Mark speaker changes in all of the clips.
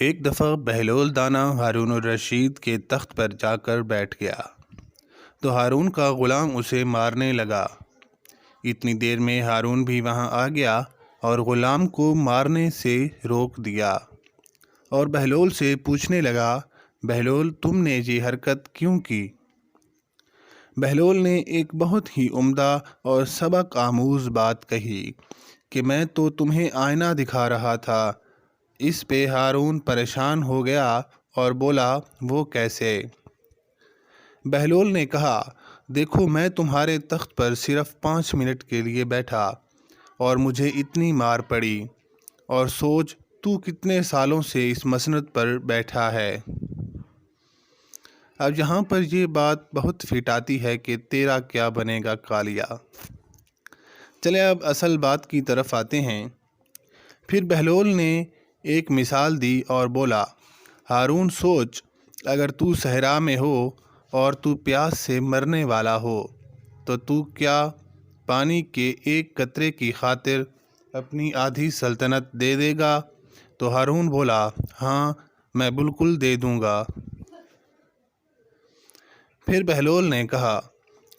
Speaker 1: ایک دفعہ بہلول دانا ہارون الرشید کے تخت پر جا کر بیٹھ گیا تو ہارون کا غلام اسے مارنے لگا۔ اتنی دیر میں ہارون بھی وہاں آ گیا اور غلام کو مارنے سے روک دیا اور بہلول سے پوچھنے لگا، بہلول تم نے یہ حرکت کیوں کی؟ بہلول نے ایک بہت ہی عمدہ اور سبق آموز بات کہی کہ میں تو تمہیں آئینہ دکھا رہا تھا۔ اس پہ ہارون پریشان ہو گیا اور بولا، وہ کیسے؟ بہلول نے کہا، دیکھو میں تمہارے تخت پر صرف 5 منٹ کے لیے بیٹھا اور مجھے اتنی مار پڑی، اور سوچ تو کتنے سالوں سے اس مسند پر بیٹھا ہے۔ اب یہاں پر یہ بات بہت فٹ آتی ہے کہ تیرا کیا بنے گا کالیا۔ چلے اب اصل بات کی طرف آتے ہیں۔ پھر بہلول نے ایک مثال دی اور بولا، ہارون سوچ، اگر تو صحرا میں ہو اور تو پیاس سے مرنے والا ہو تو تو کیا پانی کے ایک قطرے کی خاطر اپنی آدھی سلطنت دے دے گا؟ تو ہارون بولا، ہاں میں بالکل دے دوں گا۔ پھر بہلول نے کہا،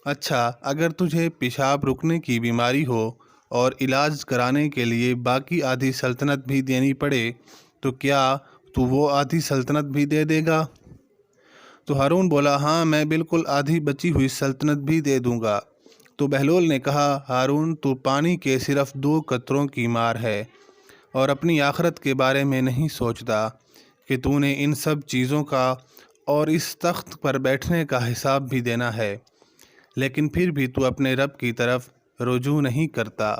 Speaker 1: اچھا اگر تجھے پیشاب رکنے کی بیماری ہو اور علاج کرانے کے لیے باقی آدھی سلطنت بھی دینی پڑے تو کیا تو وہ آدھی سلطنت بھی دے دے گا؟ تو ہارون بولا، ہاں میں بالکل آدھی بچی ہوئی سلطنت بھی دے دوں گا۔ تو بہلول نے کہا، ہارون تو پانی کے صرف 2 قطروں کی مار ہے اور اپنی آخرت کے بارے میں نہیں سوچتا کہ تو نے ان سب چیزوں کا اور اس تخت پر بیٹھنے کا حساب بھی دینا ہے، لیکن پھر بھی تو اپنے رب کی طرف رجوع نہیں کرتا۔